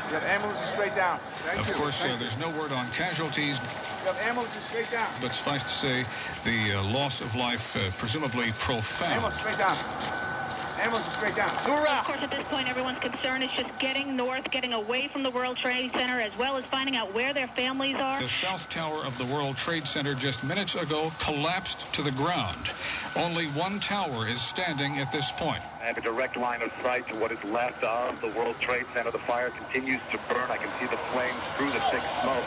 You have ambulance straight down. Of course, there's no word on casualties. You have ambulance straight down. But suffice to say, the loss of life presumably profound. Ambulance straight down. Ambulance straight down. Of course, at this point, everyone's concern is just getting north, getting away from the World Trade Center, as well as finding out where their families are. The south tower of the World Trade Center just minutes ago collapsed to the ground. Only one tower is standing at this point. I have a direct line of sight to what is left of the World Trade Center. The fire continues to burn. I can see the flames through the thick smoke.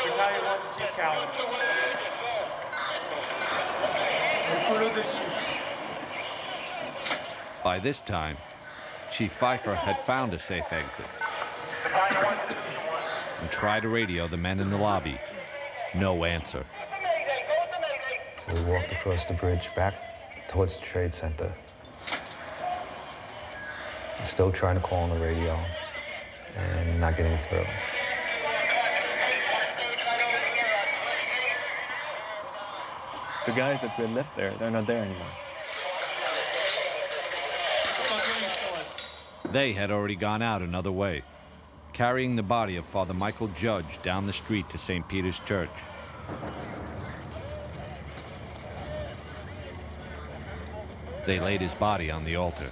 Battalion 1 to Chief Calvin. Follow the chief. By this time, Chief Pfeiffer had found a safe exit and tried to radio the men in the lobby. No answer. So we walked across the bridge back towards the Trade Center. Still trying to call on the radio and not getting through. The guys that we had left there, they're not there anymore. They had already gone out another way, carrying the body of Father Michael Judge down the street to St. Peter's Church. They laid his body on the altar.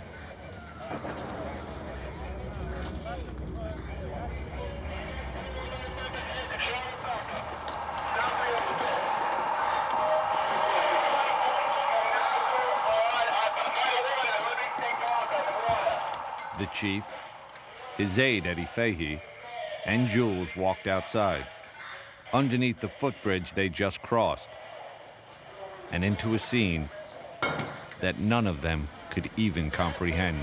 The chief, his aide Eddie Fahey, and Jules walked outside, underneath the footbridge they just crossed, and into a scene that none of them could even comprehend.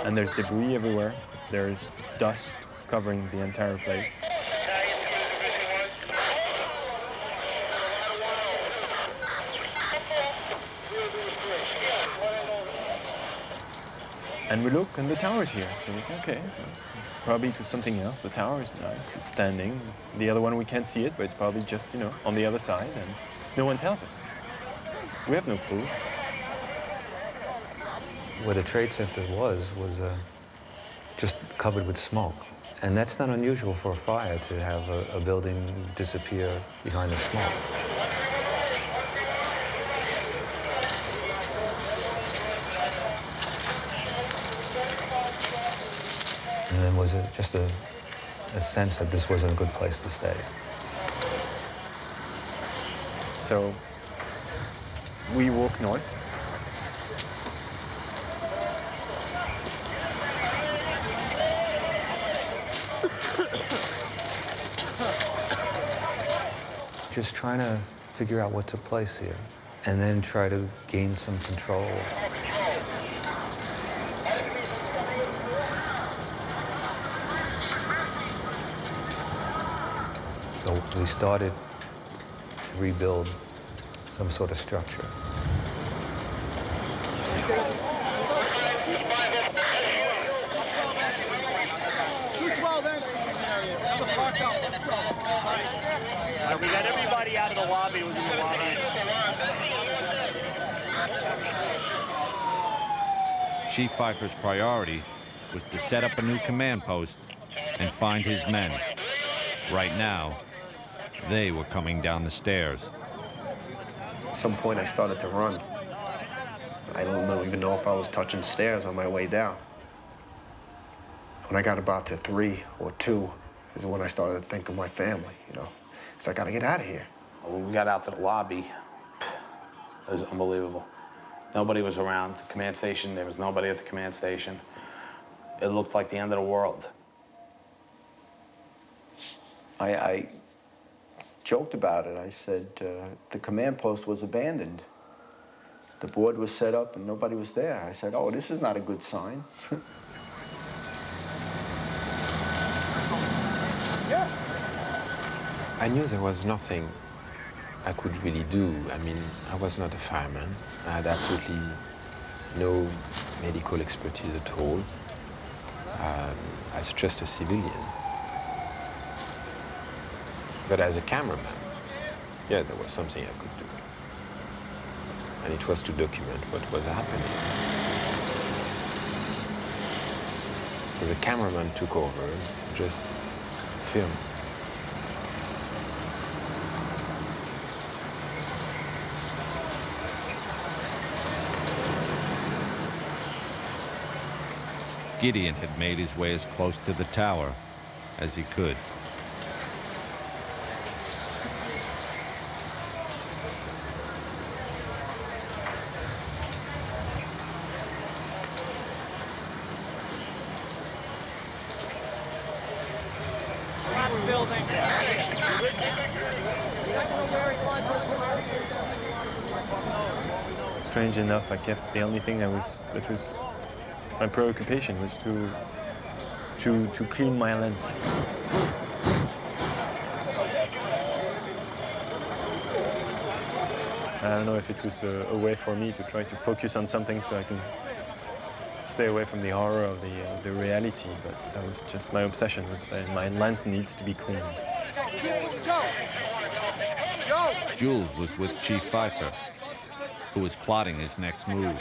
And there's debris everywhere. There's dust covering the entire place. And we look, and the tower's here. So we say, okay, probably to something else. The tower is nice, it's standing. The other one, we can't see it, but it's probably just, on the other side, and no one tells us. We have no clue. Where the Trade Center was just covered with smoke. And that's not unusual for a fire, to have a building disappear behind the smoke. And then was just a sense that this wasn't a good place to stay. So we walk north. Just trying to figure out what took place here, and then try to gain some control. So we started to rebuild some sort of structure. We got everybody out of the lobby. Who's in the lobby. Chief Pfeiffer's priority was to set up a new command post and find his men. Right now, they were coming down the stairs. At some point, I started to run. I don't even know if I was touching stairs on my way down. When I got about to 3 or 2 is when I started to think of my family, So I got to get out of here. When we got out to the lobby, it was unbelievable. Nobody was around the command station. There was nobody at the command station. It looked like the end of the world. I joked about it. I said the command post was abandoned. The board was set up and nobody was there. I said, oh, this is not a good sign. I knew there was nothing I could really do. I mean, I was not a fireman. I had absolutely no medical expertise at all. I was just a civilian. But as a cameraman, yeah, there was something I could do. And it was to document what was happening. So the cameraman took over, just film. Gideon had made his way as close to the tower as he could. Strange enough, I kept the only thing that was my preoccupation was to clean my lens. I don't know if it was a way for me to try to focus on something so I can stay away from the horror of the reality, but that was just my obsession, was saying my lens needs to be cleaned. Jules was with Chief Pfeiffer, who was plotting his next move.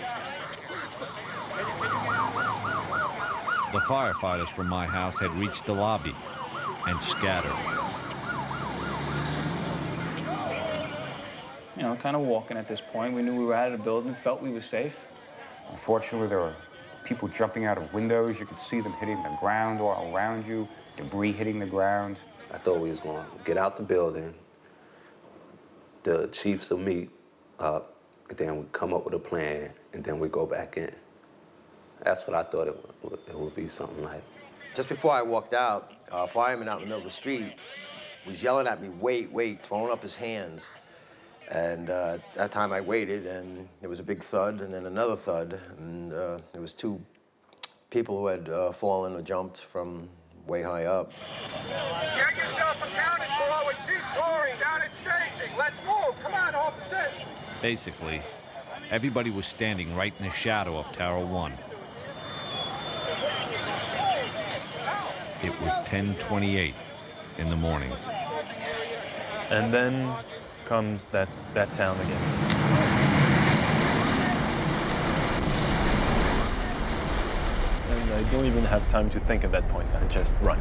The firefighters from my house had reached the lobby and scattered. You know, kind of walking at this point. We knew we were out of the building, felt we were safe. Unfortunately, there were people jumping out of windows. You could see them hitting the ground all around you, debris hitting the ground. I thought we was going to get out the building, the chiefs will meet up, then we come up with a plan, and then we go back in. That's what I thought it would be something like. Just before I walked out, a fireman out in the middle of the street was yelling at me, wait, wait, throwing up his hands. And that time I waited, and there was a big thud, and then another thud, and there was two people who had fallen or jumped from way high up. Get yourself accounted for with Chief Goring down at staging. Let's move. Come on, officers. Basically, everybody was standing right in the shadow of Tower 1. It was 10:28 in the morning. And then comes that sound again. And I don't even have time to think at that point. I just run.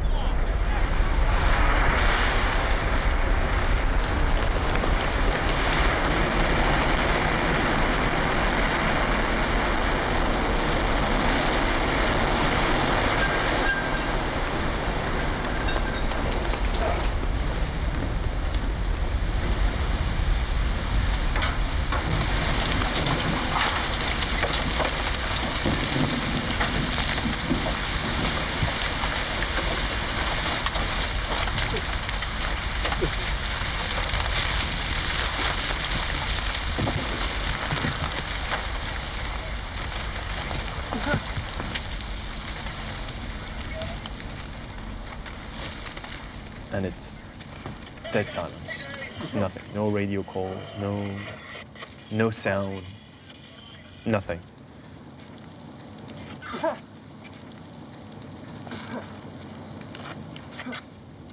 And it's dead silence. There's nothing. No radio calls, no sound, nothing.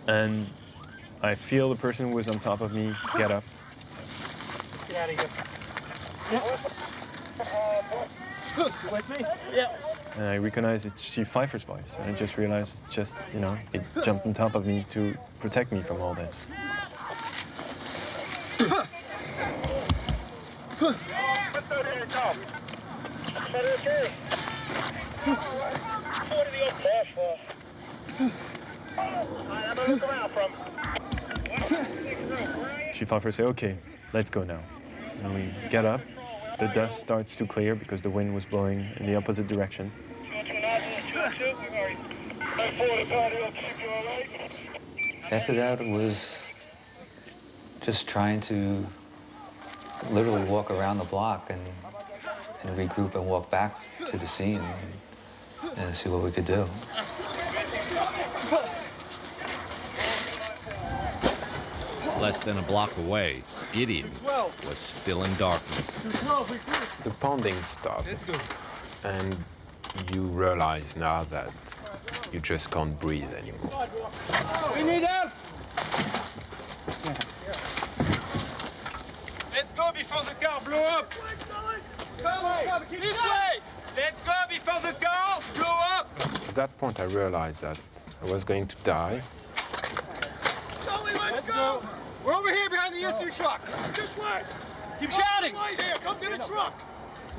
And I feel the person who was on top of me get up. Get out of here. You with me? Yeah. And I recognize it's Chief Pfeiffer's voice. And I just realized it's just, you know, it jumped on top of me to protect me from all this. Chief Pfeiffer said, okay, let's go now. And we get up. The dust starts to clear because the wind was blowing in the opposite direction. After that, it was just trying to literally walk around the block and regroup and walk back to the scene and see what we could do. Less than a block away, Gideon was still in darkness. The pounding stopped, and you realize now that you just can't breathe anymore. We need help! Let's go before the car blow up! Come, keep this way! Let's go before the cars blow up! At that point, I realized that I was going to die. Let's go! We're over here behind the issue truck! This way! Keep shouting! Right here, come to the truck!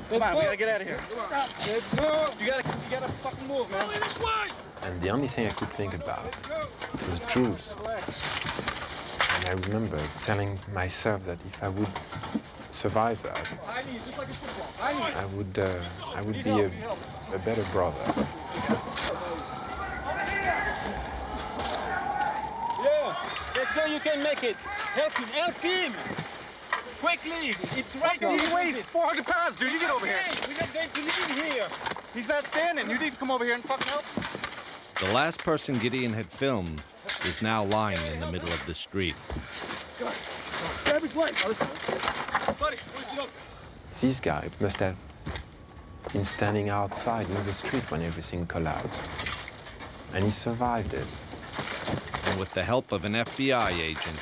Come on, we gotta get out of here. Let's go! You gotta fucking move, man. This way! And the only thing I could think about, it was Jules. And I remember telling myself that if I would survive that, I would be a better brother. Yeah, let's go, you can make it. Help him! Quickly, it's right here. He weighs 400 pounds, dude, you get over here. We're not going to leave here. He's not standing, you need to come over here and fucking help. The last person Gideon had filmed was now lying in the middle of the street. Grab his leg. Buddy, where's he up? This guy must have been standing outside in the street when everything collapsed. And he survived it. And with the help of an FBI agent,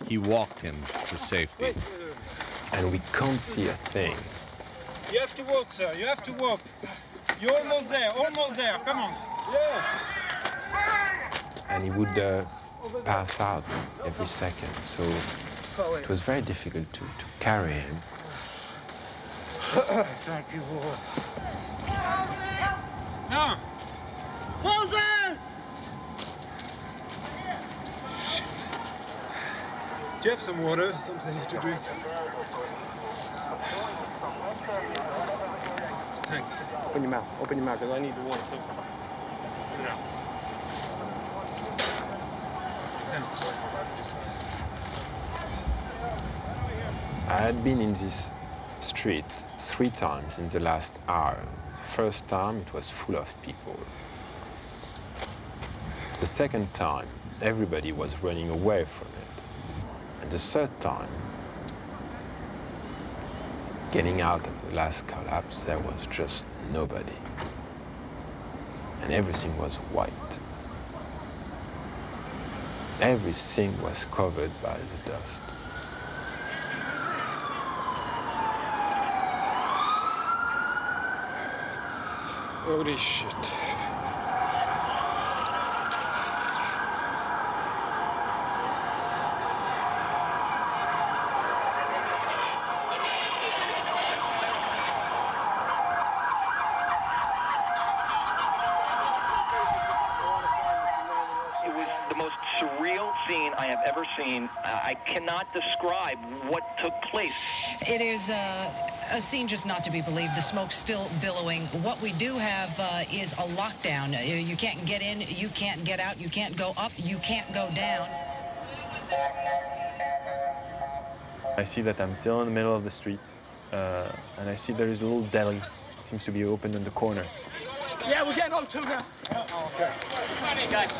he walked him to safety. And we can't see a thing. You have to walk, sir. You have to walk. You're almost there. Come on. Yeah. And he would pass out every second, so it was very difficult to carry him. Thank you, Lord. No! Moses! Shit. Do you have some water, something to drink? Thanks. Open your mouth, because I need the water too. Put it out. Thanks. I had been in this street 3 times in the last hour. The first time, it was full of people. The second time, everybody was running away from it. And the third time, getting out of the last collapse, there was just nobody. And everything was white. Everything was covered by the dust. Holy shit. It was the most surreal scene I have ever seen. I cannot describe what took place. It is a scene just not to be believed. The smoke's still billowing. What we do have is a lockdown. You can't get in, you can't get out, you can't go up, you can't go down. I see that I'm still in the middle of the street, and I see there is a little deli. It seems to be open in the corner. Yeah, we're getting up too now. Oh, okay. Come on, guys.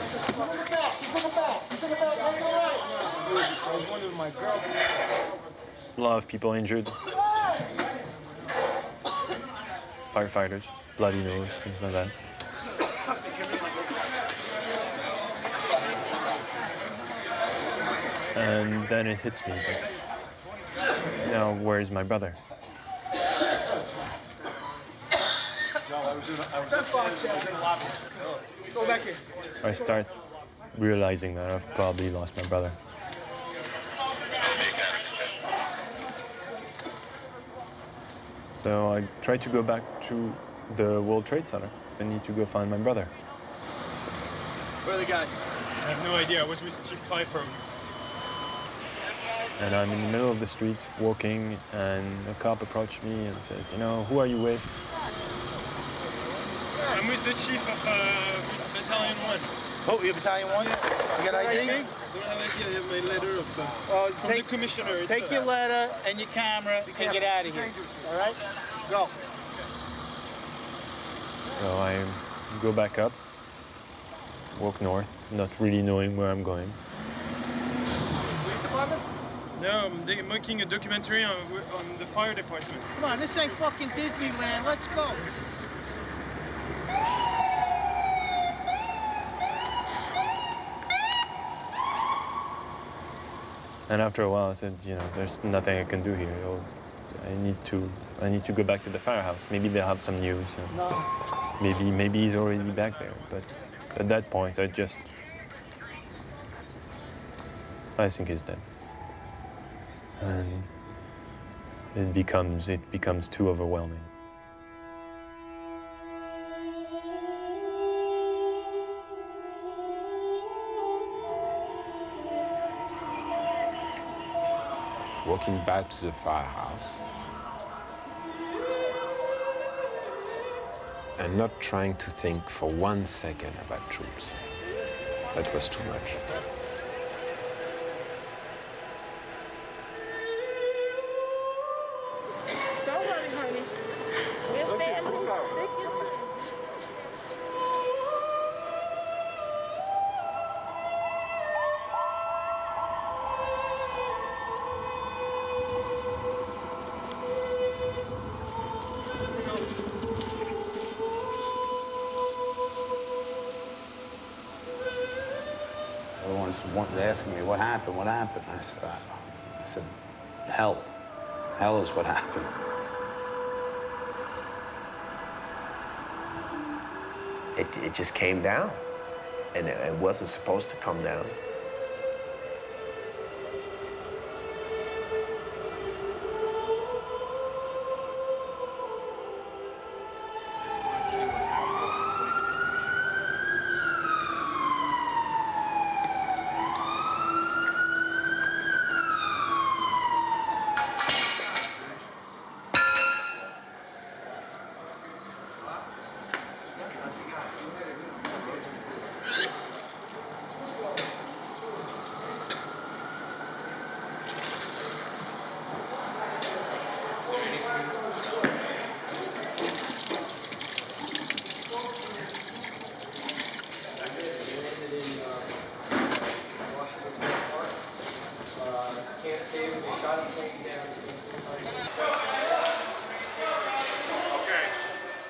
A lot of people injured. Firefighters, bloody nose, things like that. And then it hits me. Now, where's my brother? Go back here. I start realizing that I've probably lost my brother. So I try to go back to the World Trade Center. I need to go find my brother. Where are the guys? I have no idea. I was with Chief 5 from. And I'm in the middle of the street walking, and a cop approached me and says, you know, who are you with? I'm with the chief of with Battalion 1. Oh, you're Battalion 1? Yeah. You got ID? I don't have ID. I have my letter of, from the commissioner. Take your letter and your camera and get out of here. All right? Go. So I go back up, walk north, not really knowing where I'm going. Police department? No, they're making a documentary on the fire department. Come on, this ain't fucking Disneyland. Let's go. And after a while, I said, you know, there's nothing I can do here. I need to go back to the firehouse. Maybe they'll have some news. And No. maybe he's already back there. But at that point, I think he's dead. And it becomes too overwhelming. Walking back to the firehouse and not trying to think for 1 second about troops. That was too much. Don't worry, honey. We'll stand. Everyone's asking me, what happened? What happened? I said, hell. Hell is what happened. It just came down, and it wasn't supposed to come down.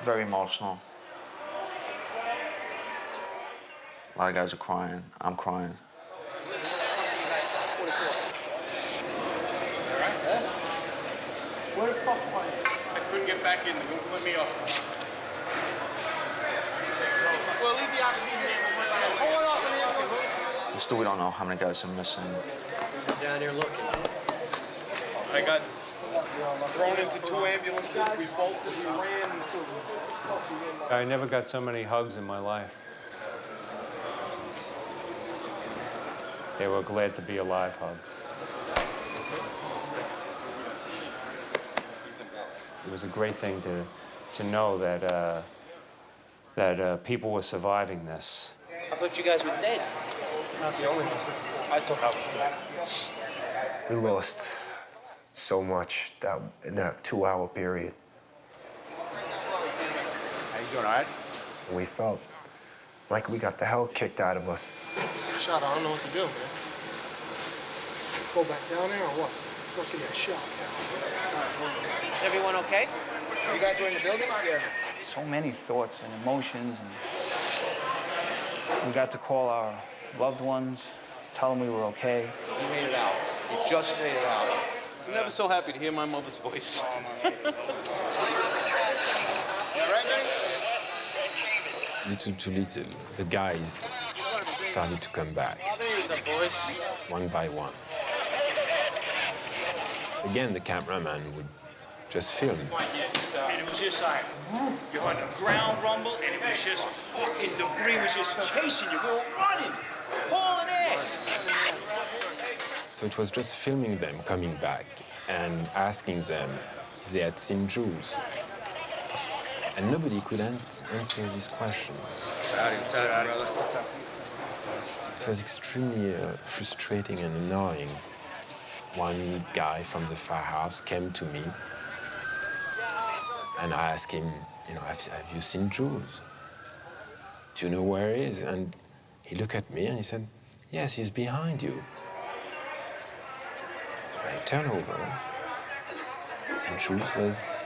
Very emotional. A lot of guys are crying. I'm crying. Where the fuck are you? I couldn't get back in. They wouldn't let me off. Well, leave the oxygen in. Pull it off. Still, we don't know how many guys are missing. Down here looking. I got thrown into 2 ambulances. We bolted, we ran. I never got so many hugs in my life. They were glad to be alive hugs. It was a great thing to know that people were surviving this. I thought you guys were dead. Not the only one. I thought I was dead. We lost so much in that 2-hour period. How you doing, all right? We felt like we got the hell kicked out of us. Shot, I don't know what to do, man. Go back down there or what? Fucking get shot. Is everyone okay? You guys were in the building? Yeah. So many thoughts and emotions, and we got to call our loved ones, tell them we were okay. You made it out. You just made it out. I'm never so happy to hear my mother's voice. Little to little, the guys started to come back, one by one. Again, the cameraman would just film. And it was just like, you heard the ground rumble, and it was just fucking debris was just chasing you. We were running, hauling ass. So it was just filming them coming back and asking them if they had seen Jules. And nobody could answer this question. What's happening, brother? What's up? It was extremely frustrating and annoying. One guy from the firehouse came to me and I asked him, you know, have you seen Jules? Do you know where he is? And he looked at me and he said, yes, he's behind you. turned over, and Jules was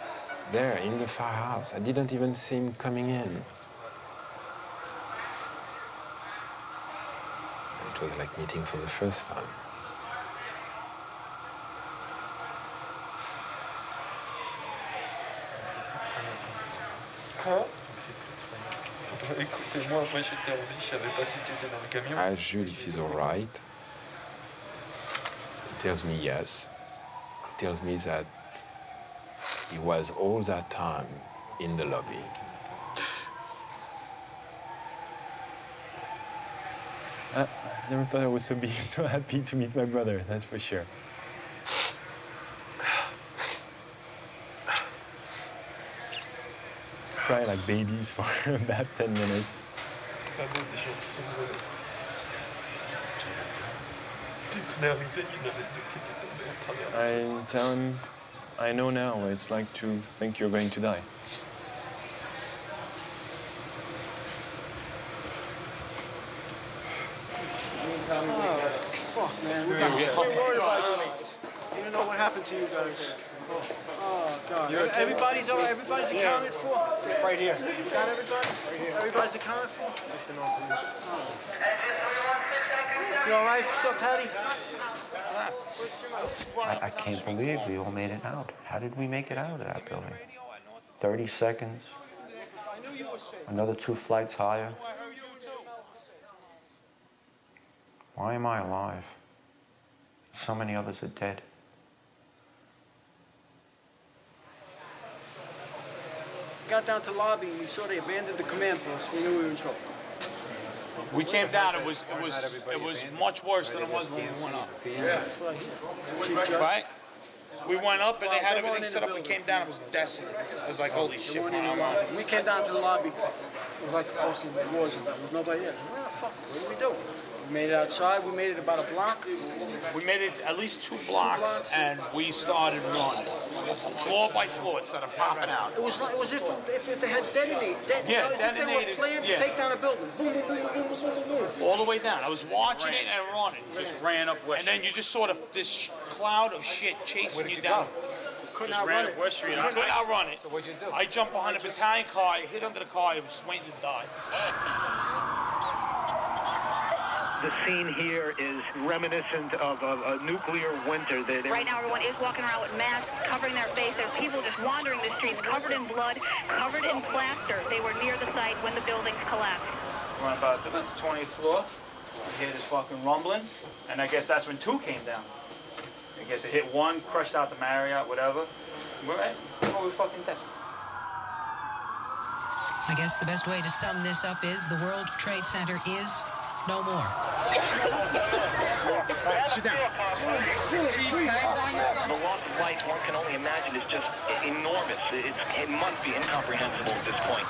there in the firehouse. I didn't even see him coming in. And it was like meeting for the first time. Écoutez-moi, moi j'étais en vie, je savais pas si tu étais dans le camion. I asked Jules if he's all right. He tells me yes. He tells me that he was all that time in the lobby. I never thought I was be so happy to meet my brother, that's for sure. Cry like babies for about 10 minutes. I tell him, I know now what it's like to think you're going to die. Oh, fuck, man. We're worried about you. You don't know what happened to you guys. Oh, God. Everybody's all right. Everybody's accounted for. Right here. Got everybody? Right here. Everybody's accounted for? Just the non-police. You all right? What's up, Patty? I can't believe we all made it out. How did we make it out of that building? 30 seconds. Another 2 flights higher. Why am I alive? So many others are dead. Got down to the lobby and we saw they abandoned the command post. We knew we were in trouble. We came down. It was much worse than it was when we went up. Yeah. Right? We went up and they had everything set up. We came down. It was desolate. It was like, holy shit. We came down to the lobby. It was like the first thing there was. There was nobody there. Where the fuck? What do we do? We made it outside. We made it about a block. We made it at least 2 blocks, and we started running, floor by floor, instead of popping out. It was like if they had detonated. Yeah, if they were planned to take down a building. Boom, boom, boom, boom, boom, boom, boom. All the way down. I was watching it and running. Just ran up West And then you just sort of this cloud of shit chasing you down. Couldn't Just outrun ran it. up West Street. I couldn't outrun it. So what'd you do? I jumped behind a battalion car. I hit under the car. I was waiting to die. The scene here is reminiscent of a nuclear winter. Right now, everyone is walking around with masks covering their face. There's people just wandering the streets, covered in blood, covered in plaster. They were near the site when the buildings collapsed. We're on about the 20th floor. We hear this fucking rumbling, and I guess that's when 2 came down. I guess it hit 1, crushed out the Marriott, whatever. We're fucking dead. I guess the best way to sum this up is the World Trade Center is no more. Sit down. The loss of life, one can only imagine, is just enormous. It must be incomprehensible at this point.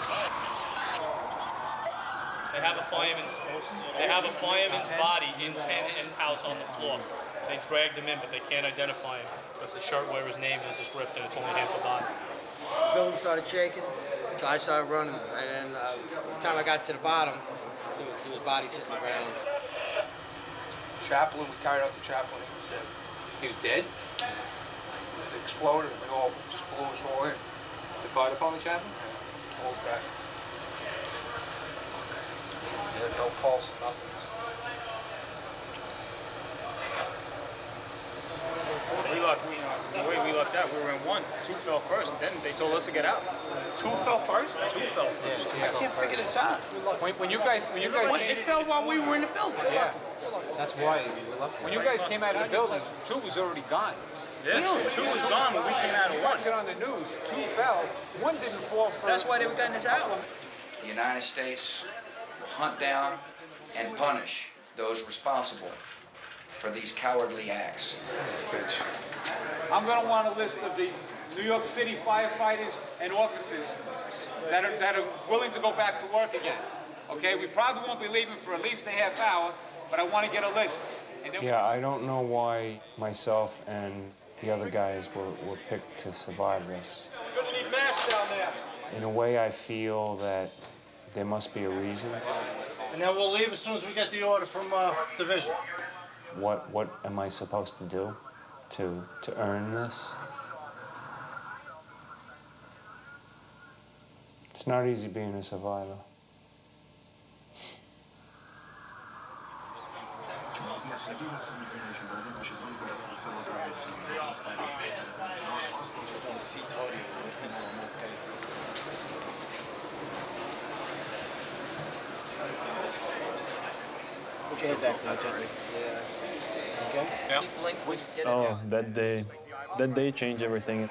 They have a fireman's body in house on the floor. They dragged him in, but they can't identify him because the shirt where his name is ripped and it's only half a body. The building started shaking. The guy started running, and then by the time I got to the bottom, there was bodies hitting the ground. Chaplain, we carried out the chaplain. He was dead. It exploded and we all just blew us all in. The fire department chaplain? Yeah, all back. He had no pulse, nothing. The way we lucked out, we were in 1. 2 fell first, and then they told us to get out. 2 fell first? 2 fell first. I can't figure this out. When you guys came, It fell while we were in the building. Yeah. That's why we were lucky. When you guys came out of the building, 2 was already gone. Yeah, 2 was gone when we came out of 1. Watch it on the news. 2 fell. 1 didn't fall first. That's why they were getting us out. The United States will hunt down and punish those responsible for these cowardly acts. I'm going to want a list of the New York City firefighters and officers that are willing to go back to work again. Okay, we probably won't be leaving for at least a half hour, but I want to get a list. And then I don't know why myself and the other guys were picked to survive this. You're going to need masks down there. In a way, I feel that there must be a reason. And then we'll leave as soon as we get the order from division. What am I supposed to do? to earn this. It's not easy being a survivor. Put your head back now, gently. Okay? Yeah. Oh, that day changed everything.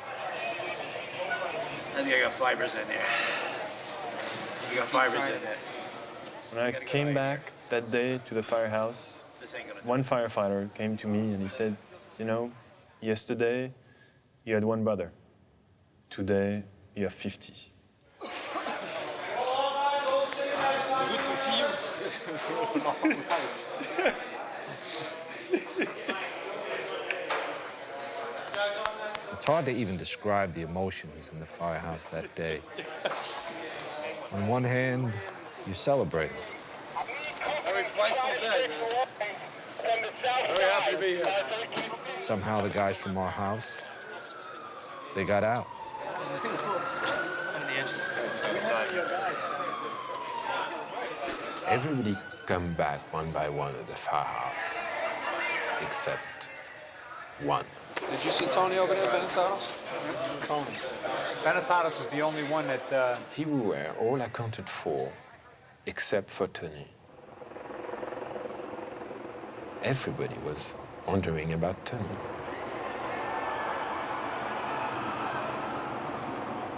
I think I got fibers in there. You got fibers in there. When I came back that day to the firehouse, one firefighter came to me and he said, you know, yesterday you had one brother. Today you have 50. It's good to see you. It's hard to even describe the emotions in the firehouse that day. On one hand, you celebrate. Very frightful day, man. Very happy to be here. Somehow the guys from our house, they got out. Everybody come back one by one at the firehouse, except one. Did you see Tony over there, Benetatos? Tony. Benetatos is the only one that... He were all accounted for, except for Tony. Everybody was wondering about Tony.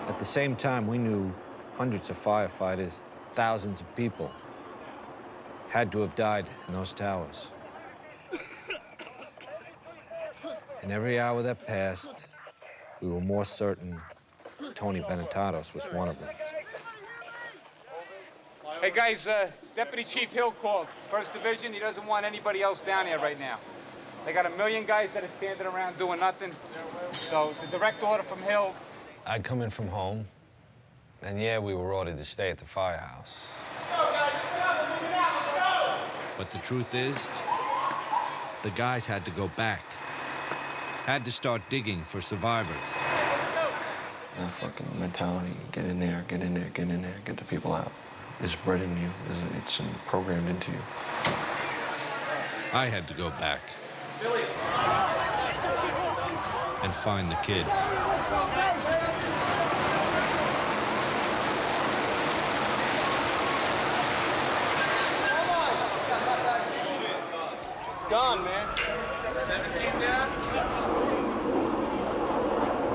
At the same time, we knew hundreds of firefighters, thousands of people had to have died in those towers. And every hour that passed, we were more certain Tony Benetatos was one of them. Hey, guys, Deputy Chief Hill called. 1st Division, he doesn't want anybody else down here right now. They got 1 million guys that are standing around doing nothing. So it's a direct order from Hill. I'd come in from home, and yeah, we were ordered to stay at the firehouse. But the truth is, the guys had to go back. Had to start digging for survivors. That fucking mentality, get in there, get in there, get in there, get the people out. It's bred in you, it's programmed into you. I had to go back and find the kid. It's gone, man.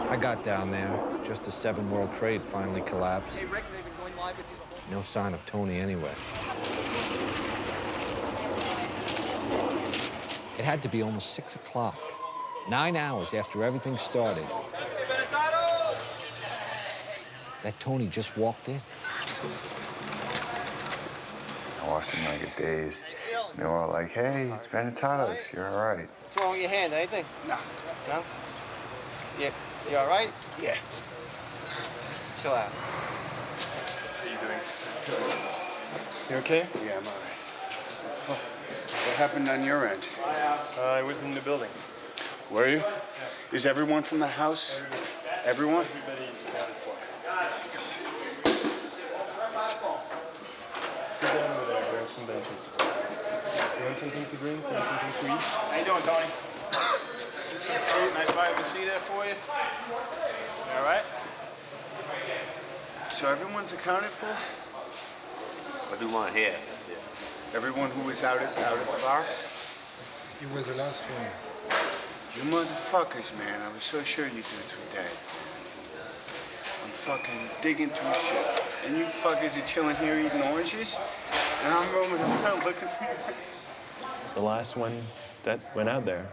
I got down there just as 7 World Trade finally collapsed. No sign of Tony anywhere. It had to be almost 6 o'clock, 9 hours after everything started, that Tony just walked in. I walked in like a daze. They were all like, hey, it's Benetatos, you're all right. What's wrong with your hand, anything? No. No? Yeah. You all right? Yeah. Chill out. How you doing? You okay? Yeah, I'm all right. Oh, what happened on your end? I was in the building. Were you? Is everyone from the house? Everyone? Everybody accounted for. Sit down over there, grab some benches. You want something to drink? Want something to eat? How you doing, Tony? Some fruit, nice vitamin C there for you. All right? So everyone's accounted for? What do you want here? Everyone who was out at the box? He was the last one. You motherfuckers, man. I was so sure you dudes were dead. I'm fucking digging through shit. And you fuckers are chilling here eating oranges? And I'm roaming around looking for you. The last one that went out there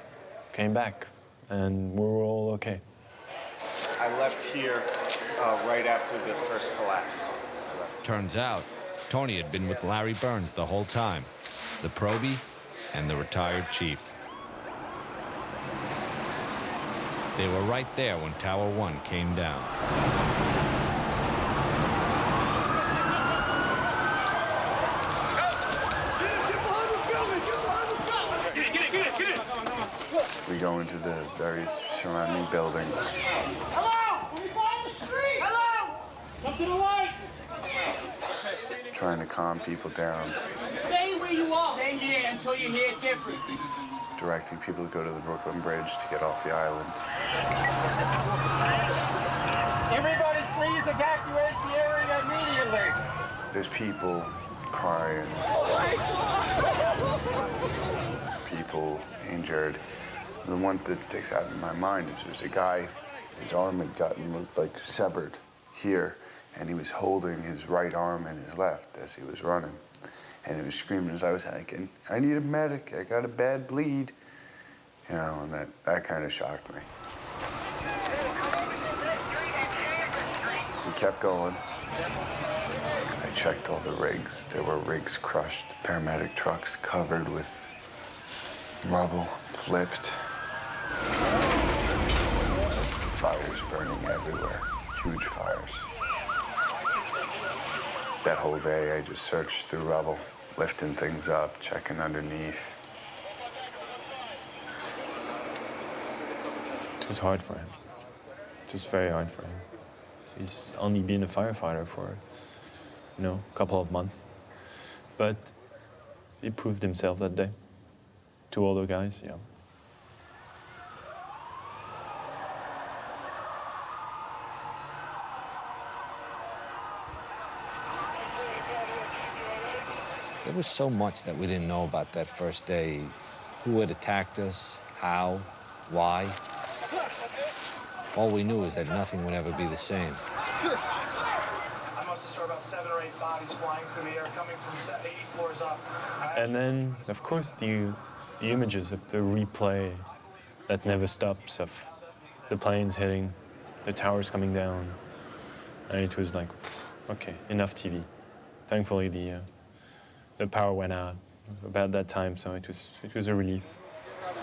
came back, and we were all okay. I left here right after the first collapse. Turns out, Tony had been with Larry Burns the whole time, the probie and the retired chief. They were right there when Tower 1 came down. We go go into the various surrounding buildings. Hello! Let me find the street! Hello! Come to the light! Trying to calm people down. Stay where you are! Stay here until you hear different. Directing people to go to the Brooklyn Bridge to get off the island. Everybody please evacuate the area immediately! There's people crying. People injured. The one that sticks out in my mind is there's a guy, his arm had gotten like severed here, and he was holding his right arm and his left as he was running. And he was screaming as I was hiking, I need a medic, I got a bad bleed. You know, and that kind of shocked me. We kept going. I checked all the rigs. There were rigs crushed, paramedic trucks covered with rubble, flipped. Fires burning everywhere, huge fires. That whole day, I just searched through rubble, lifting things up, checking underneath. It was hard for him. It was very hard for him. He's only been a firefighter for, a couple of months. But he proved himself that day to all the guys, yeah. There was so much that we didn't know about that first day. Who had attacked us, how, why. All we knew is that nothing would ever be the same. I must have saw about 7 or 8 bodies flying through the air coming from 8 floors up. And then, of course, the images of the replay that never stops of the planes hitting, the towers coming down. And it was like, okay, enough TV. Thankfully, the power went out about that time, so it was a relief. Put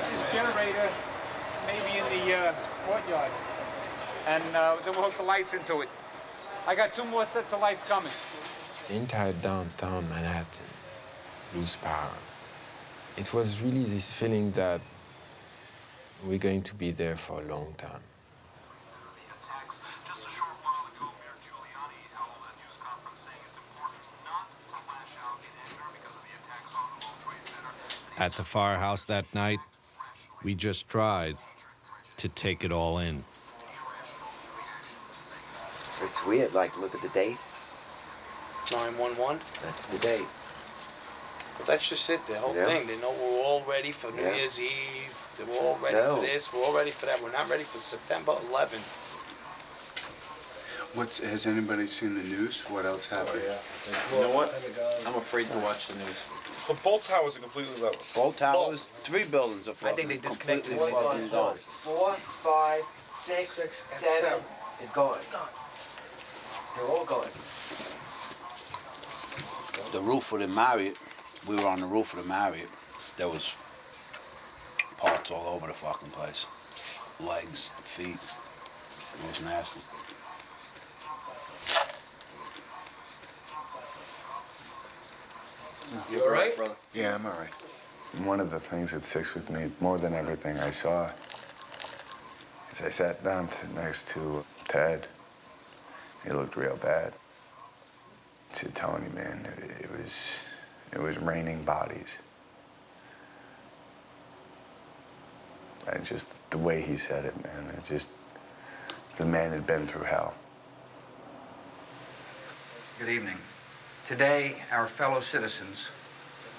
this generator maybe in the courtyard, and then we'll hook the lights into it. I got 2 more sets of lights coming. The entire downtown Manhattan lose power. It was really this feeling that we're going to be there for a long time. At the firehouse that night, we just tried to take it all in. It's weird, like, look at the date. 911. That's the date. But that's just it, the whole thing. They know we're all ready for New Year's Eve. They were all ready for this. We're all ready for that. We're not ready for September 11th. Has anybody seen the news? What else happened? You know what? I'm afraid to watch the news. So both towers are completely level. Both towers, 3 buildings are fucking. I think they disconnected completely gone. 4, 5, 6, 7 is gone. They're all gone. The roof of the Marriott, we were on the roof of the Marriott. There was parts all over the fucking place. Legs, feet. It was nasty. You all right, brother? Yeah, I'm all right. One of the things that sticks with me more than everything I saw is I sat down next to Ted. He looked real bad. I said, Tony, man, it was raining bodies. And just the way he said it, man, the man had been through hell. Good evening. Today, our fellow citizens,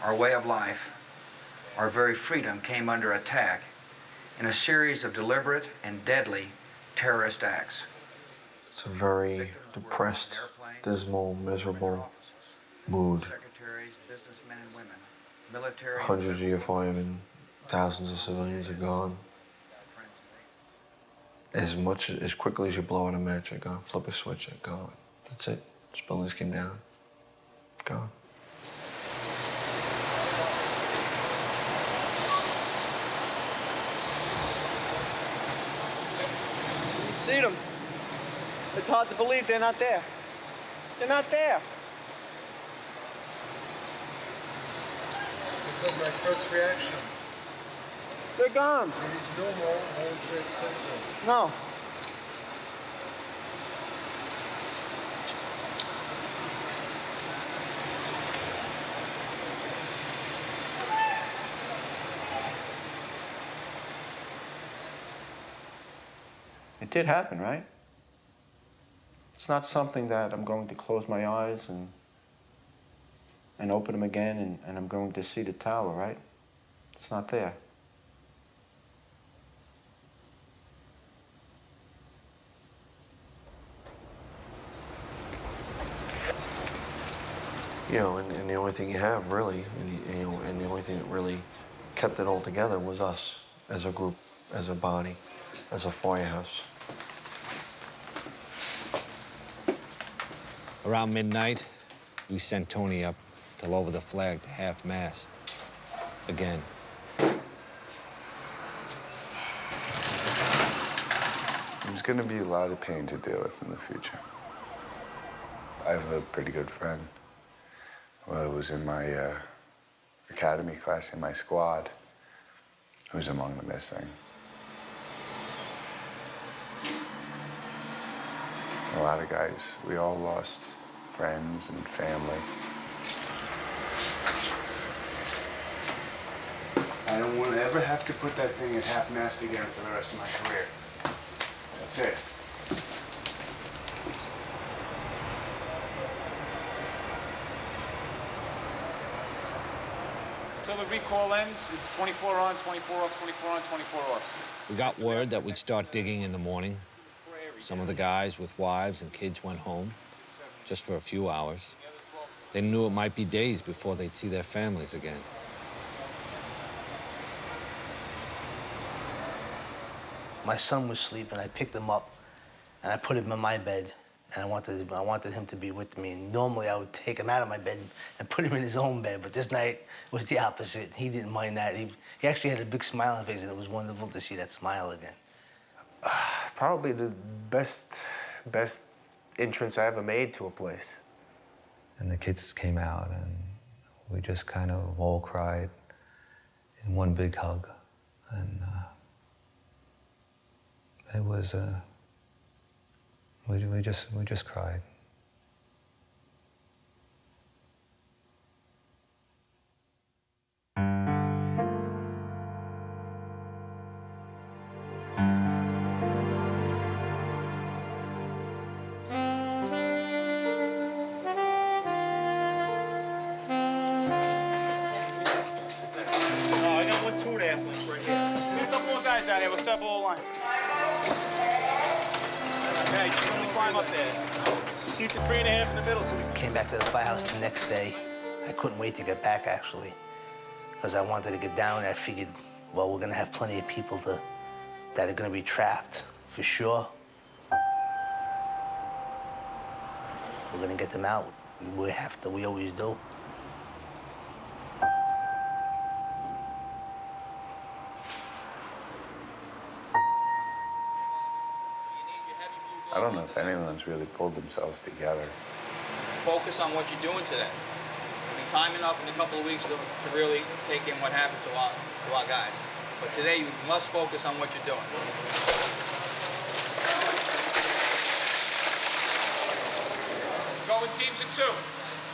our way of life, our very freedom came under attack in a series of deliberate and deadly terrorist acts. It's a very depressed, dismal, miserable mood. Hundreds of your firemen, thousands of civilians are gone. As quickly as you blow out a match, they're gone. Flip a switch, they're gone. That's it. Just buildings came down. Gone. See them. It's hard to believe they're not there. They're not there. It was my first reaction. They're gone. There is no more World Trade Center. No. It did happen, right? It's not something that I'm going to close my eyes and open them again and I'm going to see the tower, right? It's not there. You know, and the only thing you have really, and the only thing that really kept it all together was us as a group, as a body, as a firehouse. Around midnight, we sent Tony up to lower the flag to half-mast again. There's going to be a lot of pain to deal with in the future. I have a pretty good friend who was in my academy class in my squad, who's among the missing. A lot of guys, we all lost friends and family. I don't want to ever have to put that thing at half-mast again for the rest of my career. That's it. Until the recall ends, it's 24 on, 24 off, 24 on, 24 off. We got word that we'd start digging in the morning. Some of the guys with wives and kids went home, just for a few hours. They knew it might be days before they'd see their families again. My son was sleeping. I picked him up, and I put him in my bed, and I wanted him to be with me. And normally, I would take him out of my bed and put him in his own bed, but this night was the opposite. He didn't mind that. He actually had a big smile on his face, and it was wonderful to see that smile again. Probably the best entrance I ever made to a place. And the kids came out and we just kind of all cried in one big hug. And it was, we just cried. Out here, what's up, all line? Okay, just let me climb up there. Keep the 3.5 in the middle so we Came back to the firehouse the next day. I couldn't wait to get back, actually, because I wanted to get down there. I figured, well, we're gonna have plenty of people that are gonna be trapped, for sure. We're gonna get them out. We always do. I don't know if anyone's really pulled themselves together. Focus on what you're doing today. I mean, time enough in a couple of weeks to really take in what happened to our guys. But today, you must focus on what you're doing. Go in teams of two.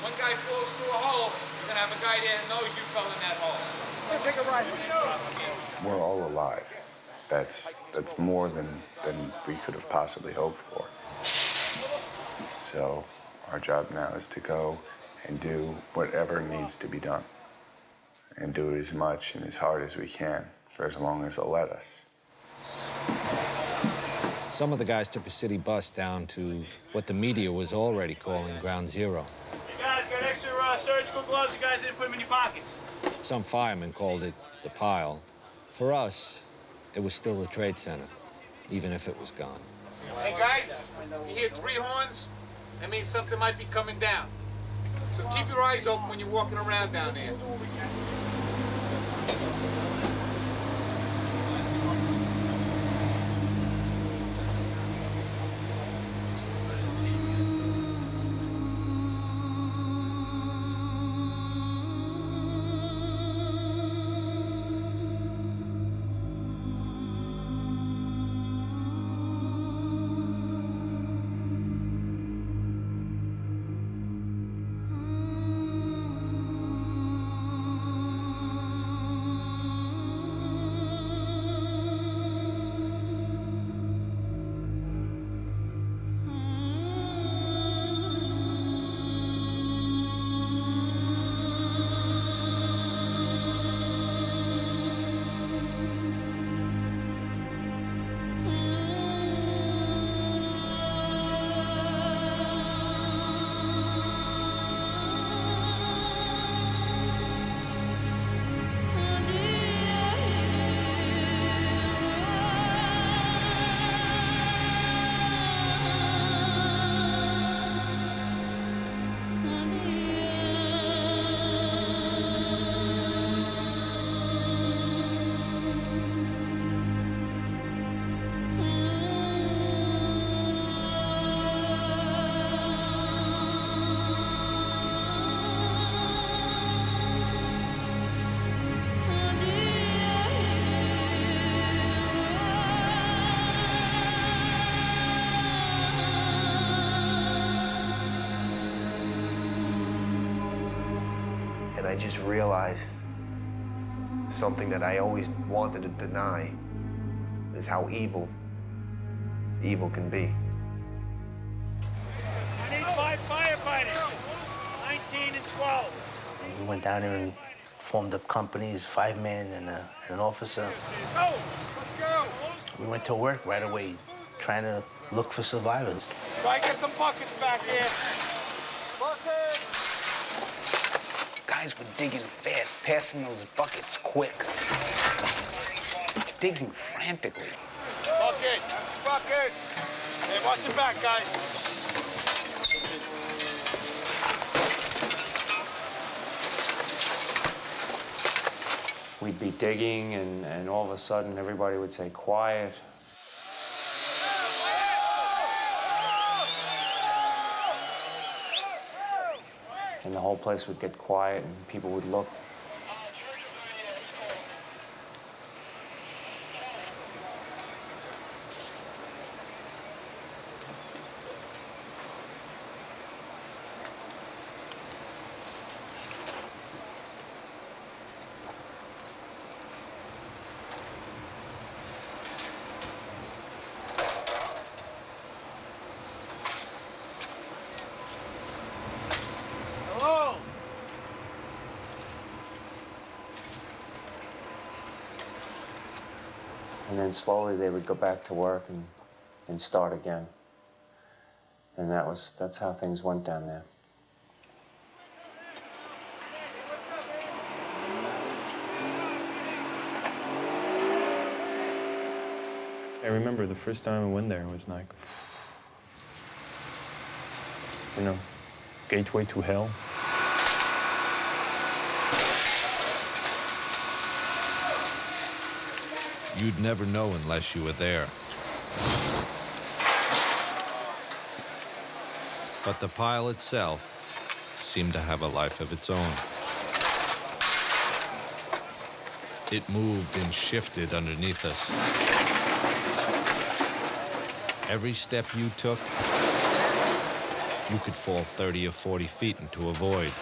One guy falls through a hole, you're gonna have a guy there that knows you fell in that hole. Let's take a ride. We're all alive. That's more than we could have possibly hoped for. So our job now is to go and do whatever needs to be done. And do it as much and as hard as we can for as long as they'll let us. Some of the guys took a city bus down to what the media was already calling Ground Zero. You guys got extra surgical gloves? You guys didn't put them in your pockets. Some firemen called it the pile. For us, it was still the Trade Center, even if it was gone. Hey guys, if you hear 3 horns, that means something might be coming down. So keep your eyes open when you're walking around down there. I just realized something that I always wanted to deny, is how evil can be. I need 5 firefighters, 19 and 12. We went down there and formed up companies, 5 men and an officer. Go, let's go. We went to work right away, trying to look for survivors. Try and get some buckets back here. Buckets! Guys were digging fast, passing those buckets quick. Digging frantically. Bucket! Bucket! Hey, watch your back, guys. We'd be digging, and all of a sudden everybody would say, quiet. And the whole place would get quiet, and people would look. Hello? And then slowly they would go back to work and start again. And that's how things went down there. I remember the first time I went there, it was like, you know, gateway to hell. You'd never know unless you were there. But the pile itself seemed to have a life of its own. It moved and shifted underneath us. Every step you took, you could fall 30 or 40 feet into a void.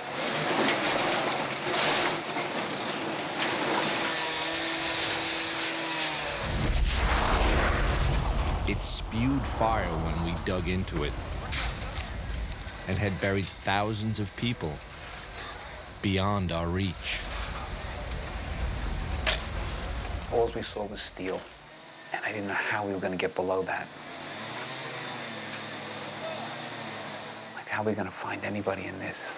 It spewed fire when we dug into it and had buried thousands of people beyond our reach. All we saw was steel, and I didn't know how we were going to get below that. Like, how are we going to find anybody in this?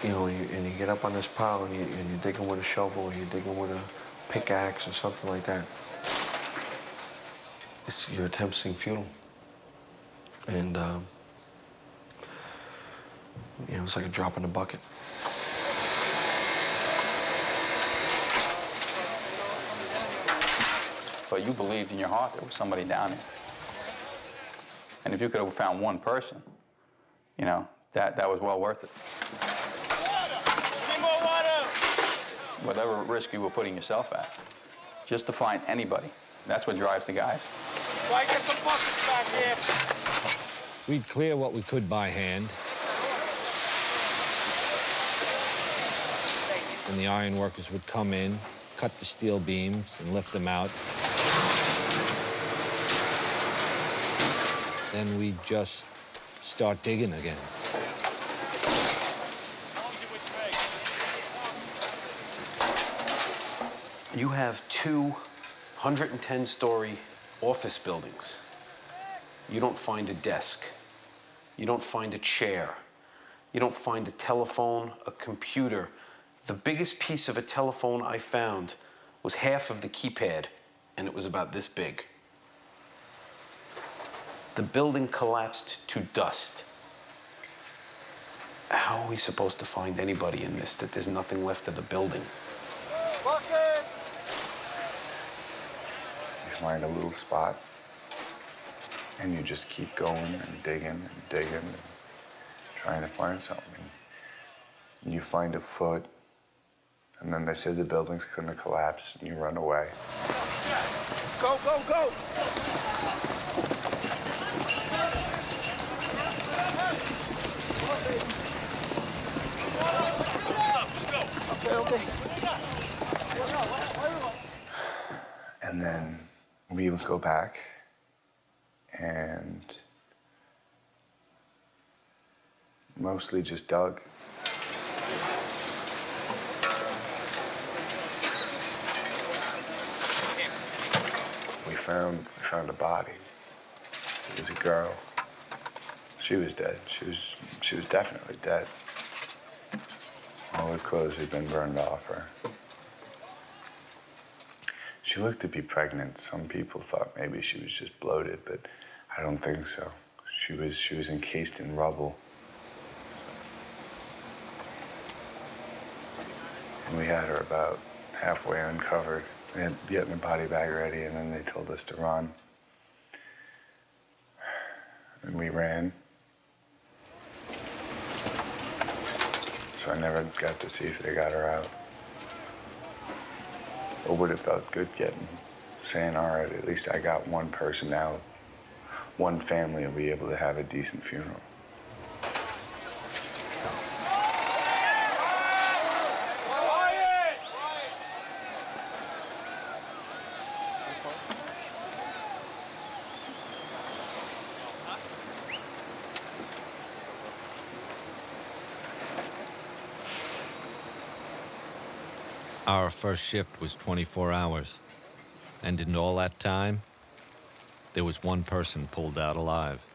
You know, and you get up on this pile and you're digging with a shovel or you're digging with a pickaxe or something like that. Your attempts seem futile. And, you know, it's like a drop in the bucket. But you believed in your heart there was somebody down there. And if you could have found one person, you know, that was well worth it. Need more water! Whatever risk you were putting yourself at, just to find anybody. That's what drives the guys. Try and get some buckets back here. We'd clear what we could by hand. And the iron workers would come in, cut the steel beams, and lift them out. Then we'd just start digging again. You have 2 110-story office buildings. You don't find a desk. You don't find a chair. You don't find a telephone, a computer. The biggest piece of a telephone I found was half of the keypad, and it was about this big. The building collapsed to dust. How are we supposed to find anybody in this, that there's nothing left of the building? Bucket! You find a little spot, and you just keep going and digging and trying to find something. And you find a foot, and then they say the building's gonna collapse, and you run away. Go, go, go! Okay. And then we would go back and mostly just dug. We found a body. It was a girl. She was dead. She was definitely dead. All her clothes had been burned off her. She looked to be pregnant. Some people thought maybe she was just bloated, but I don't think so. She was encased in rubble. And we had her about halfway uncovered. We had getting the body bag ready, and then they told us to run. And we ran. So I never got to see if they got her out. It would have felt good saying, all right, at least I got one person out. One family will be able to have a decent funeral. Our first shift was 24 hours, and in all that time, there was one person pulled out alive.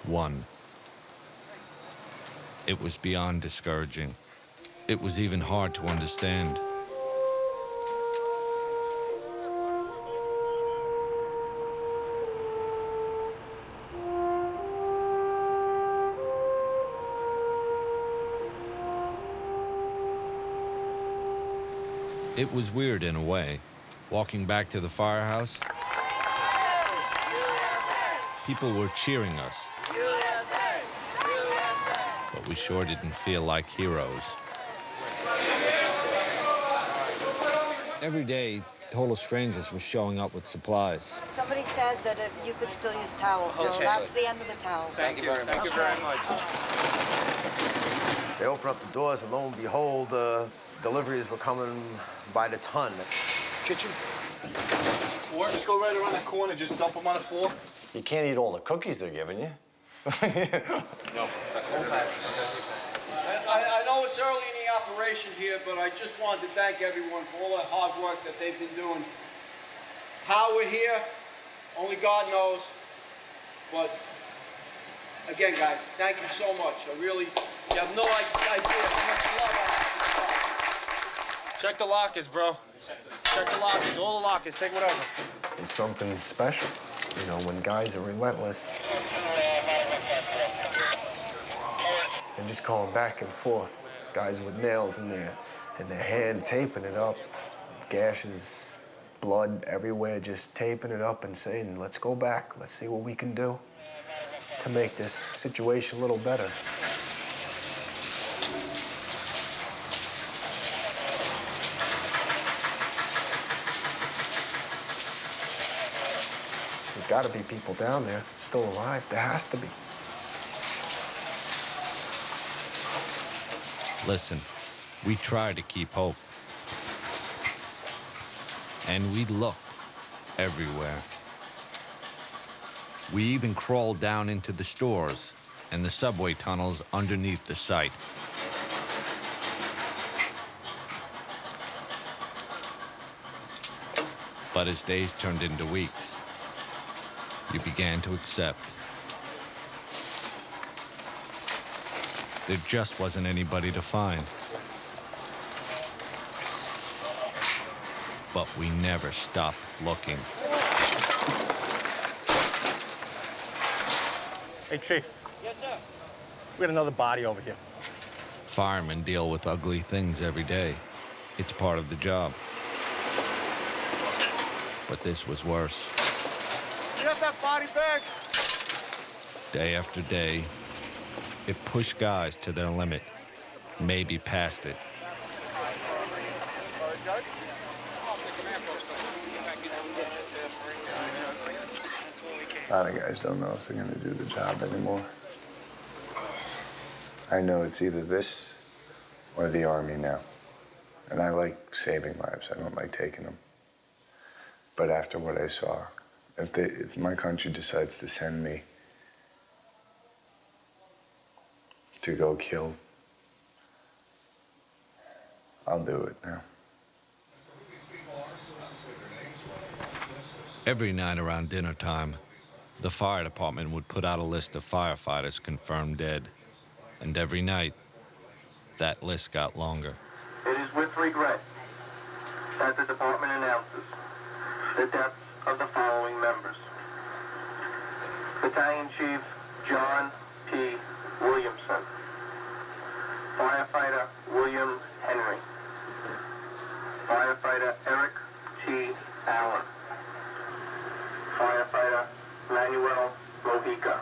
One. It was beyond discouraging. It was even hard to understand. It was weird in a way. Walking back to the firehouse, people were cheering us. But we sure didn't feel like heroes. Every day, total strangers were showing up with supplies. Somebody said that if you could still use towels, so that's the end of the towels. Thank you very much. Thank you very much. They opened up the doors, and lo and behold, deliveries were coming by the ton. Kitchen. Or just go right around that corner, just dump them on the floor. You can't eat all the cookies they're giving you. No. I know it's early in the operation here, but I just wanted to thank everyone for all the hard work that they've been doing. How we're here, only God knows. But again, guys, thank you so much. I really, you have no idea how much love I have. Check the lockers, bro. Check the lockers, all the lockers, take whatever. It's something special, you know, when guys are relentless. And just going back and forth, guys with nails in their hand, taping it up, gashes, blood everywhere, just taping it up and saying, let's go back, let's see what we can do to make this situation a little better. There's got to be people down there still alive. There has to be. Listen, we try to keep hope. And we looked everywhere. We even crawled down into the stores and the subway tunnels underneath the site. But as days turned into weeks, you began to accept. There just wasn't anybody to find. But we never stopped looking. Hey, Chief. Yes, sir. We got another body over here. Firemen deal with ugly things every day. It's part of the job. But this was worse. You have that body bag? Day after day, it pushed guys to their limit, maybe past it. A lot of guys don't know if they're going to do the job anymore. I know it's either this or the Army now. And I like saving lives. I don't like taking them. But after what I saw, if my country decides to send me to go kill, I'll do it now. Every night around dinner time, the fire department would put out a list of firefighters confirmed dead. And every night, that list got longer. It is with regret that the department announces the deaths of the following members. Battalion Chief John P. Williamson. Firefighter William Henry. Firefighter Eric T. Allen. Firefighter Manuel Mojica.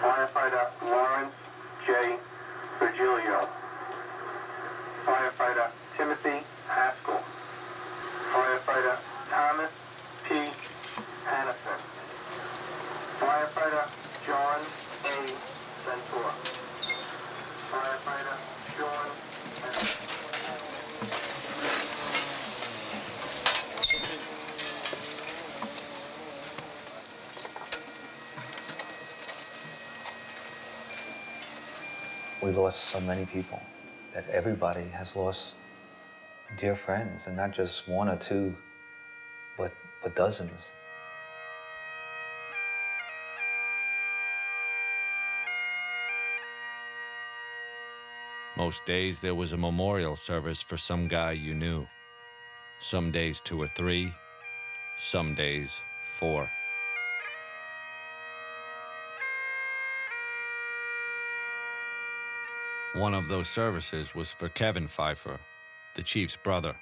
Firefighter Lawrence J. Virgilio. Firefighter Timothy Haskell. Firefighter Thomas P. Hannison. Firefighter John A. Ventura. Firefighter John F. We lost so many people that everybody has lost dear friends, and not just one or two, but dozens. Most days there was a memorial service for some guy you knew. Some days 2 or 3, some days 4. One of those services was for Kevin Pfeiffer, the chief's brother.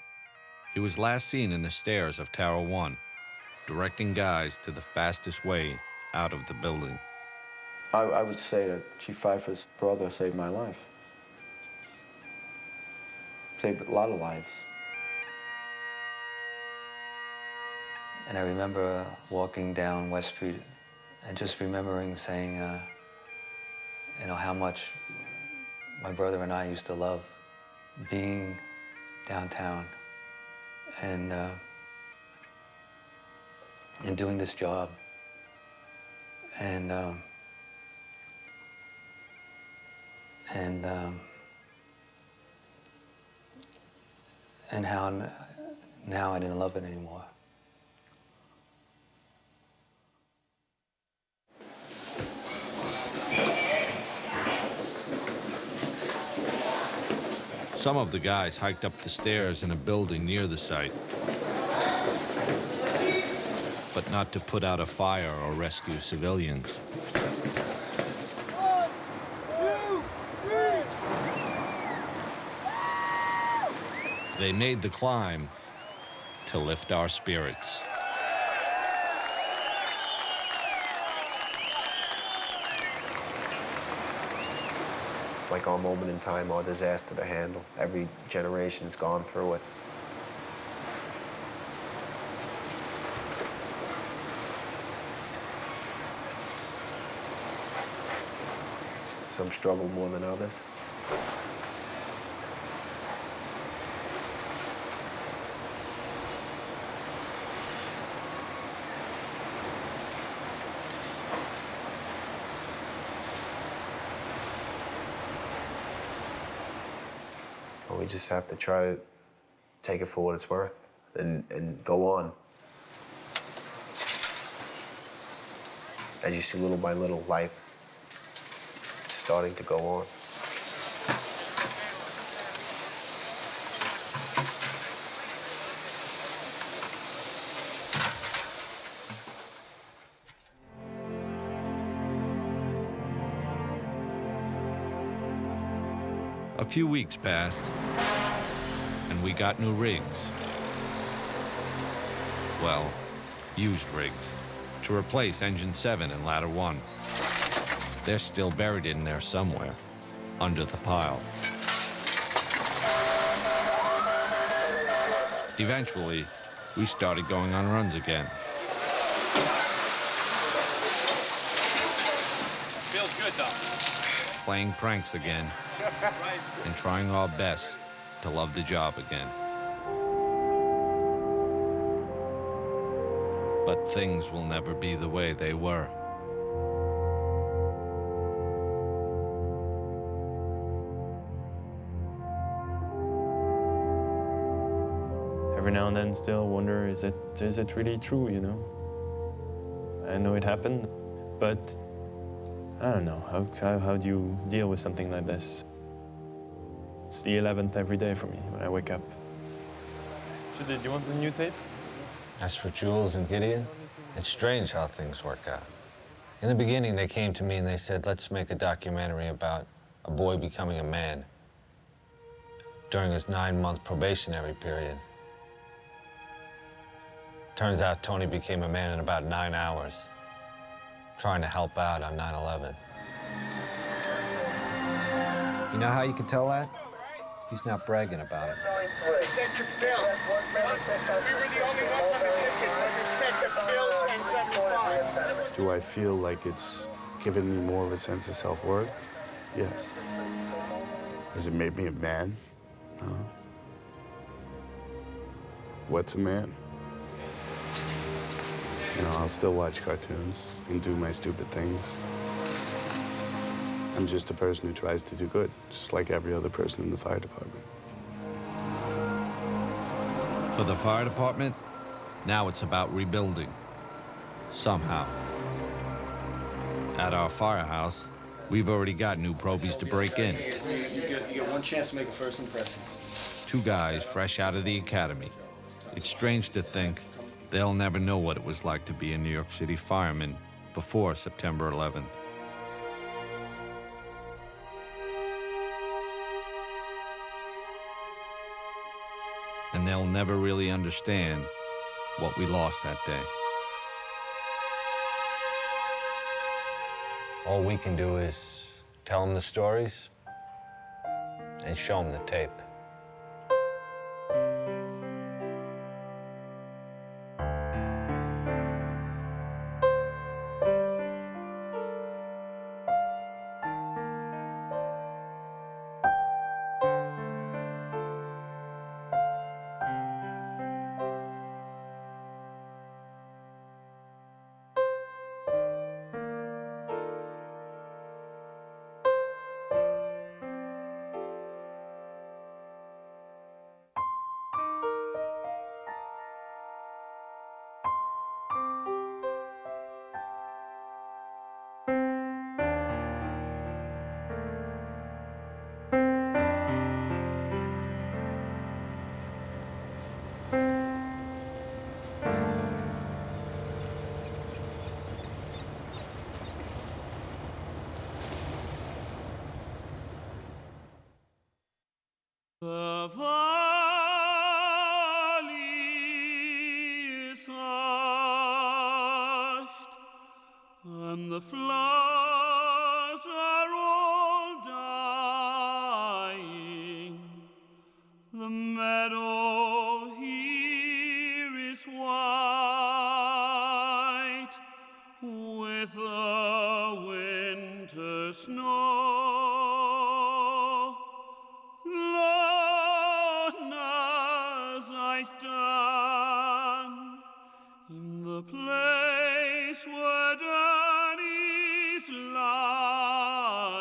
He was last seen in the stairs of Tower 1, directing guys to the fastest way out of the building. I would say that Chief Pfeiffer's brother saved my life. Saved a lot of lives. And I remember walking down West Street and just remembering saying, you know, how much my brother and I used to love being downtown and doing this job. And how now I didn't love it anymore. Some of the guys hiked up the stairs in a building near the site, but not to put out a fire or rescue civilians. They made the climb to lift our spirits. It's like our moment in time, our disaster to handle. Every generation's gone through it. Some struggle more than others. We just have to try to take it for what it's worth and go on. As you see, little by little, life is starting to go on. A few weeks passed, and we got new rigs. Well, used rigs, to replace Engine 7 and Ladder 1. They're still buried in there somewhere, under the pile. Eventually, we started going on runs again. Feels good, though. playing pranks again and trying our best to love the job again. But things will never be the way they were. Every now and then still wonder, is it really true, you know? I know it happened, but I don't know. How do you deal with something like this? It's the 11th every day for me when I wake up. Do you want the new tape? As for Jules and Gideon, it's strange how things work out. In the beginning, they came to me and they said, let's make a documentary about a boy becoming a man during his 9-month probationary period. Turns out Tony became a man in about 9 hours, trying to help out on 9/11. You know how you can tell that? He's not bragging about it. It said to Phil. We were the only ones on the ticket, but it said to Phil 1075. Do I feel like it's given me more of a sense of self-worth? Yes. Has it made me a man? No. What's a man? You know, I'll still watch cartoons and do my stupid things. I'm just a person who tries to do good, just like every other person in the fire department. For the fire department, now it's about rebuilding. Somehow. At our firehouse, we've already got new probies to break in. You get one chance to make a first impression. 2 guys fresh out of the academy. It's strange to think they'll never know what it was like to be a New York City fireman before September 11th. And they'll never really understand what we lost that day. All we can do is tell them the stories and show them the tape. The valley is hushed, and the flowers are all dying. The meadow here is white with the winter snow. I stand in the place where Danny's lying.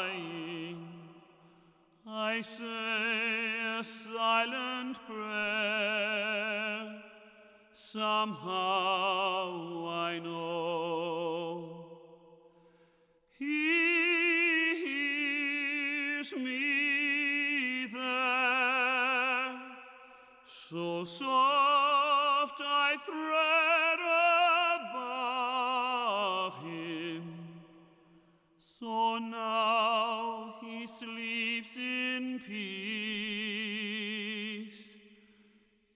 I say a silent prayer. Somehow I know he hears me there. So soft I thread above him, so now he sleeps in peace.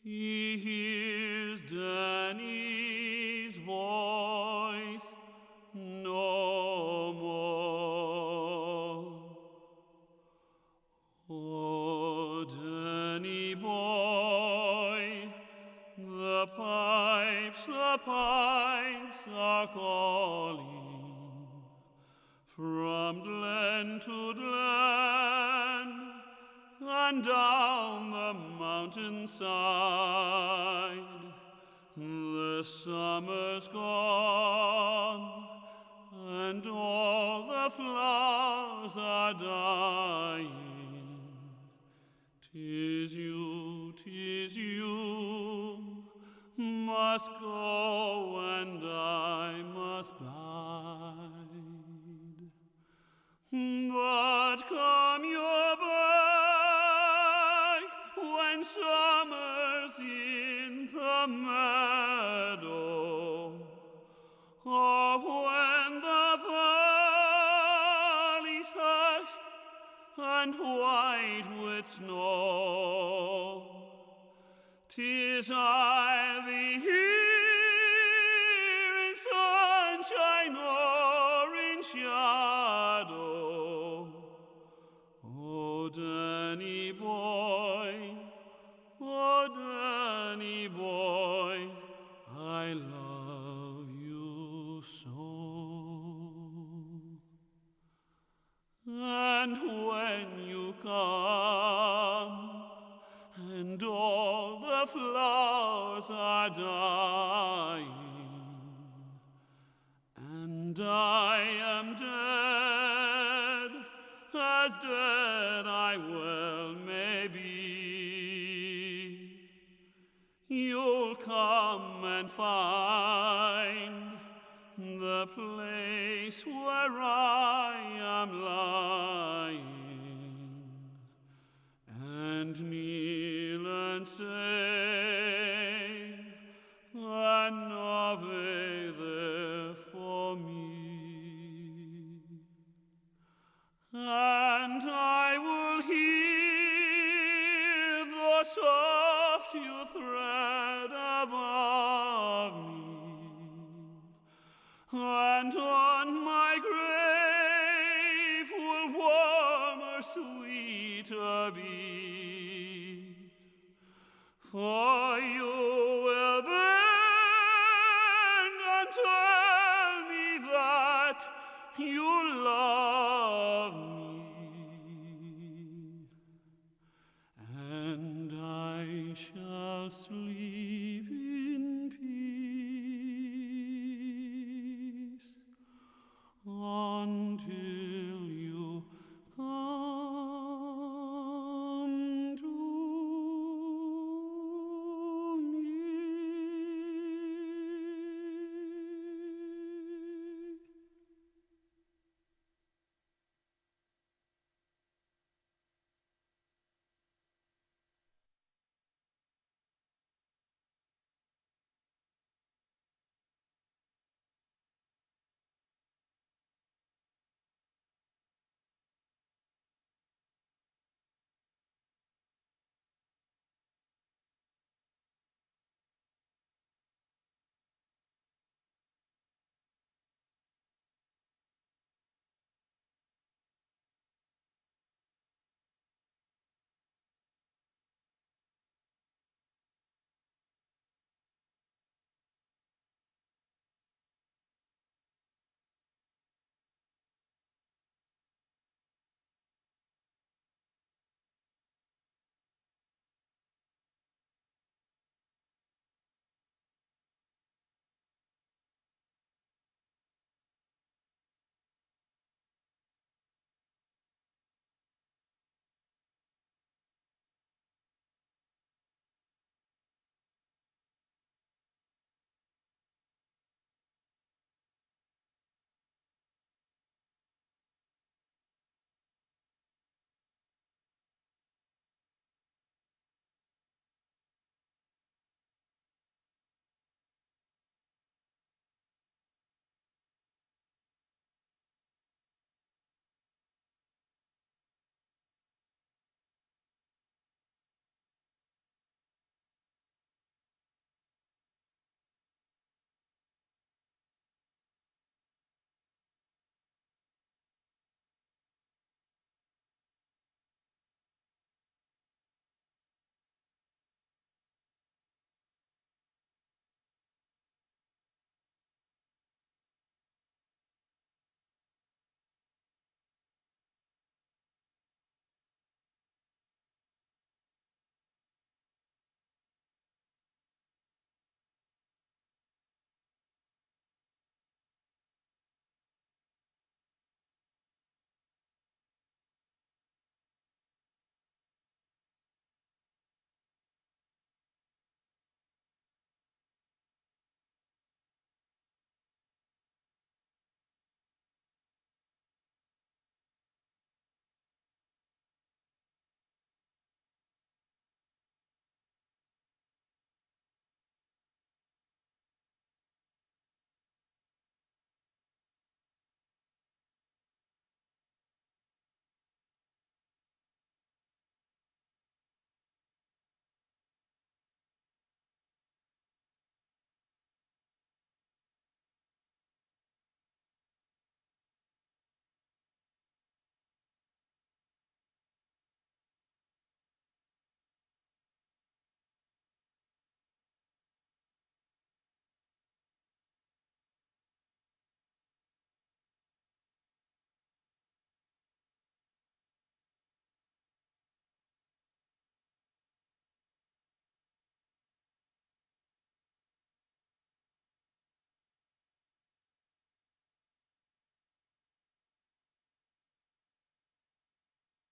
He hears Danny's voice no more. Oh, Danny boy, the pipes are calling from glen to glen. and down the mountainside. The summer's gone, and all the flowers are dying. 'Tis you, must go, and I must bide. But come you back when summer's in the meadow, or when the valley's hushed and white with snow. 'Tis I'll be here in sunshine or in shadow. Oh, Danny boy, I love you so. And when you come, and all the flowers are dying, and I am dead, as dead I well may be, you'll come and find the place where I am lying, and kneel and say an Ave there for me, and I will hear the soft you thread above me, and on my grave will warmer, sweeter be. For you will bend and tell me that you love me.